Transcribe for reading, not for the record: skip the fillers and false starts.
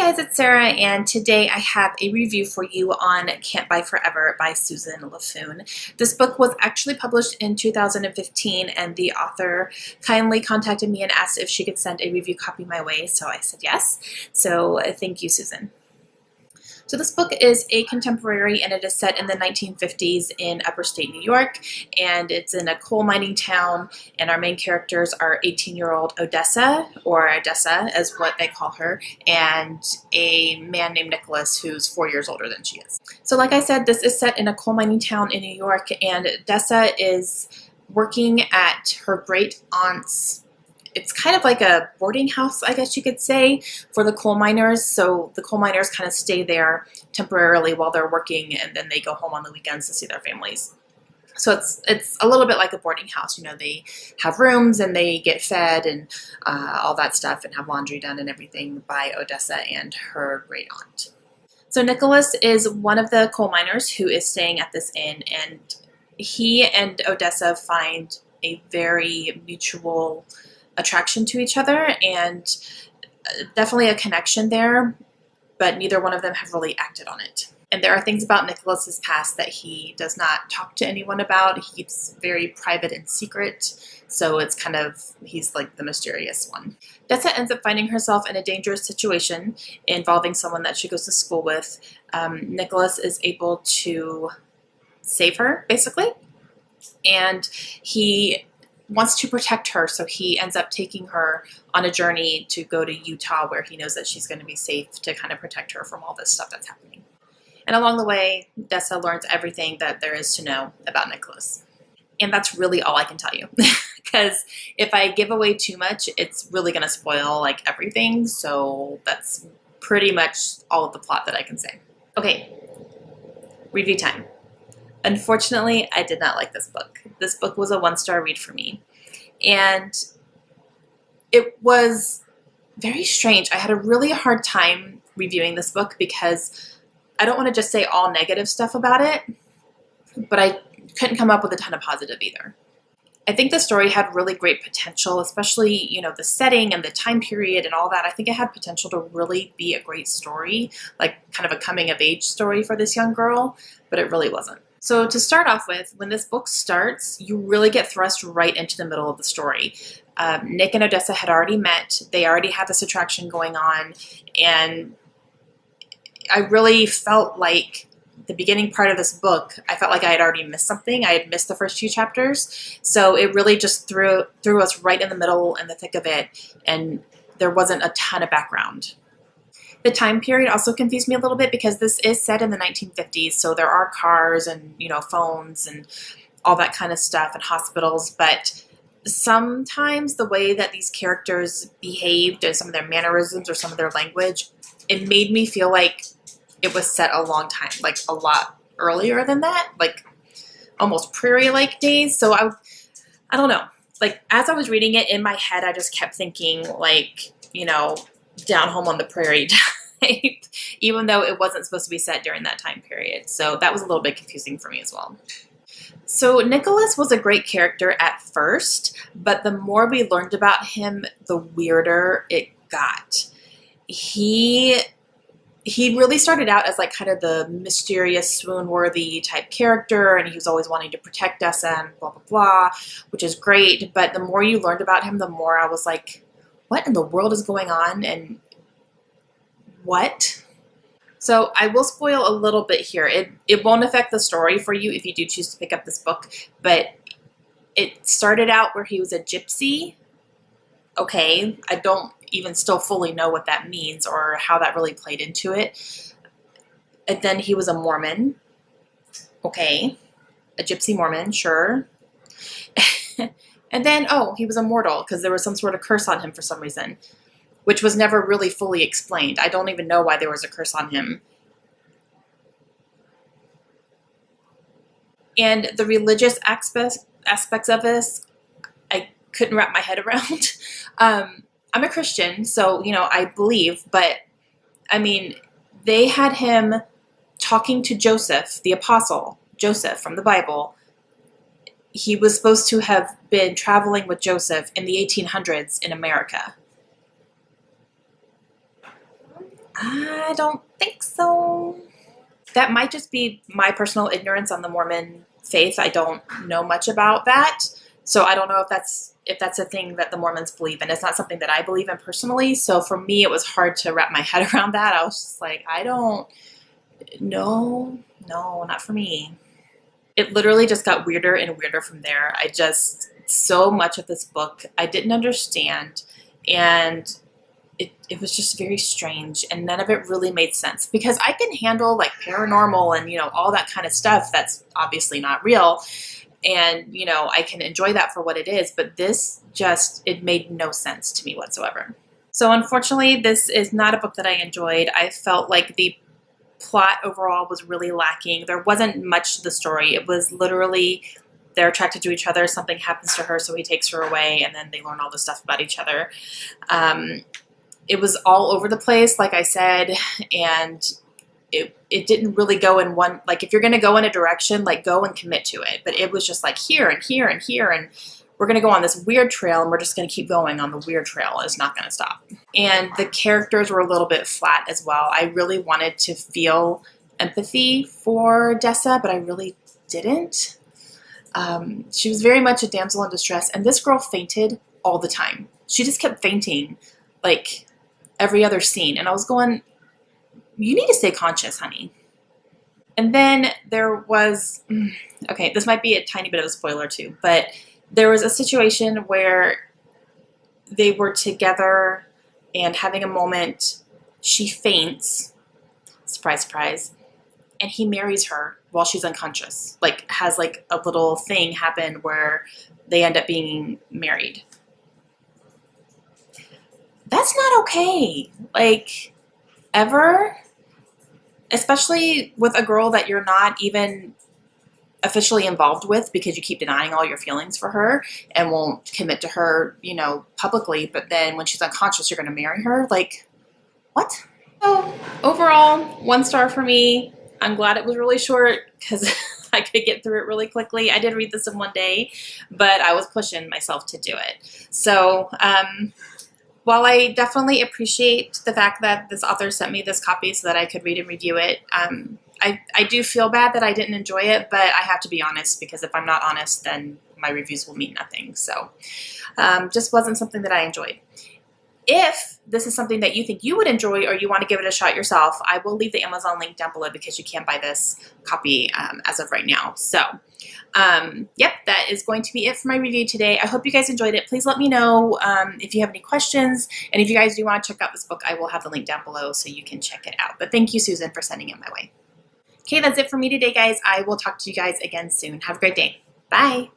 guys, it's Sarah, and today I have a review for you on Can't Buy Forever by Susan Laffoon. This book was actually published in 2015, and the author kindly contacted me and asked if she could send a review copy my way, so I said yes. So thank you, Susan. So this book is a contemporary, and it is set in the 1950s in upper state New York, and it's in a coal mining town, and our main characters are 18-year-old Odessa, or Odessa as what they call her, and a man named Nicholas who's 4 years older than she is. So like I said, this is set in a coal mining town in New York, and Odessa is working at her great aunt's. It's kind of like a boarding house, I guess you could say, for the coal miners. So the coal miners kind of stay there temporarily while they're working, and then they go home on the weekends to see their families. So it's a little bit like a boarding house. You know, they have rooms and they get fed and all that stuff, and have laundry done and everything by Odessa and her great aunt. So Nicholas is one of the coal miners who is staying at this inn, and he and Odessa find a very mutual attraction to each other, and definitely a connection there, but neither one of them have really acted on it. And there are things about Nicholas's past that he does not talk to anyone about. He keeps very private and secret, so it's kind of, he's like the mysterious one. Dessa ends up finding herself in a dangerous situation involving someone that she goes to school with. Nicholas is able to save her, basically, and he wants to protect her, so he ends up taking her on a journey to go to Utah, where he knows that she's going to be safe, to kind of protect her from all this stuff that's happening. And along the way, Dessa learns everything that there is to know about Nicholas. And that's really all I can tell you, because if I give away too much, it's really going to spoil like everything. So that's pretty much all of the plot that I can say. Okay, review time. Unfortunately, I did not like this book. This book was a one-star read for me. And it was very strange. I had a really hard time reviewing this book because I don't want to just say all negative stuff about it, but I couldn't come up with a ton of positive either. I think the story had really great potential, especially, you know, the setting and the time period and all that. I think it had potential to really be a great story, like kind of a coming-of-age story for this young girl, but it really wasn't. So to start off with, when this book starts, you really get thrust right into the middle of the story. Nick and Odessa had already met. They already had this attraction going on, and I really felt like the beginning part of this book, I felt like I had already missed something. I had missed the first few chapters, so it really just threw us right in the middle, in the thick of it, and there wasn't a ton of background. The time period also confused me a little bit because this is set in the 1950s, so there are cars and, you know, phones and all that kind of stuff, and hospitals, but sometimes the way that these characters behaved and some of their mannerisms or some of their language, it made me feel like it was set a long time, like a lot earlier than that, like almost prairie-like days. So I don't know, like as I was reading it in my head, I just kept thinking like, you know, down home on the prairie type, even though it wasn't supposed to be set during that time period. So that was a little bit confusing for me as well. So Nicholas was a great character at first, but the more we learned about him, the weirder it got. He really started out as like kind of the mysterious, swoon-worthy type character, and he was always wanting to protect Dessa and blah, blah, blah, which is great. But the more you learned about him, the more I was like, what in the world is going on, and what? So I will spoil a little bit here. It won't affect the story for you if you do choose to pick up this book, but it started out where he was a gypsy. Okay, I don't even still fully know what that means or how that really played into it. And then he was a Mormon. Okay, a gypsy Mormon, sure. And then, oh, he was immortal because there was some sort of curse on him for some reason, which was never really fully explained. I don't even know why there was a curse on him. And the religious aspects of this, I couldn't wrap my head around. I'm a Christian, so, you know, I believe, but, I mean, they had him talking to Joseph, the apostle, Joseph from the Bible. He was supposed to have been traveling with Joseph in the 1800s in America. I don't think so. That might just be my personal ignorance on the Mormon faith. I don't know much about that. So I don't know if that's a thing that the Mormons believe in. It's not something that I believe in personally. So for me, it was hard to wrap my head around that. I was just like, I don't know. No, not for me. It literally just got weirder and weirder from there. So much of this book I didn't understand. And it was just very strange, and none of it really made sense, because I can handle like paranormal and, all that kind of stuff that's obviously not real. And, I can enjoy that for what it is, but it made no sense to me whatsoever. So unfortunately, this is not a book that I enjoyed. I felt like the plot overall was really lacking. There wasn't much to the story. It was literally they're attracted to each other. Something happens to her, so he takes her away, and then they learn all this stuff about each other. It was all over the place, like I said, and it didn't really go in one, like if you're going to go in a direction, like go and commit to it. But it was just like here and here and here, and we're going to go on this weird trail, and we're just going to keep going on the weird trail. It's not going to stop. And the characters were a little bit flat as well. I really wanted to feel empathy for Dessa, but I really didn't. She was very much a damsel in distress, and this girl fainted all the time. She just kept fainting, like every other scene. And I was going, you need to stay conscious, honey. And then there was, okay, this might be a tiny bit of a spoiler too, but there was a situation where they were together and having a moment. She faints, surprise, surprise, and he marries her while she's unconscious. Like, has like a little thing happen where they end up being married. That's not okay. Like, ever. Especially with a girl that you're not even officially involved with, because you keep denying all your feelings for her and won't commit to her, publicly. But then when she's unconscious, you're going to marry her. Like, what? So overall, 1 star for me. I'm glad it was really short, because I could get through it really quickly. I did read this in 1 day, but I was pushing myself to do it. So, while I definitely appreciate the fact that this author sent me this copy so that I could read and review it, I do feel bad that I didn't enjoy it, but I have to be honest, because if I'm not honest, then my reviews will mean nothing. So just wasn't something that I enjoyed. If this is something that you think you would enjoy, or you want to give it a shot yourself, I will leave the Amazon link down below, because you can buy this copy as of right now. So yep, that is going to be it for my review today. I hope you guys enjoyed it. Please let me know if you have any questions, and if you guys do want to check out this book, I will have the link down below so you can check it out. But thank you, Susan, for sending it my way. Okay, that's it for me today, guys. I will talk to you guys again soon. Have a great day. Bye.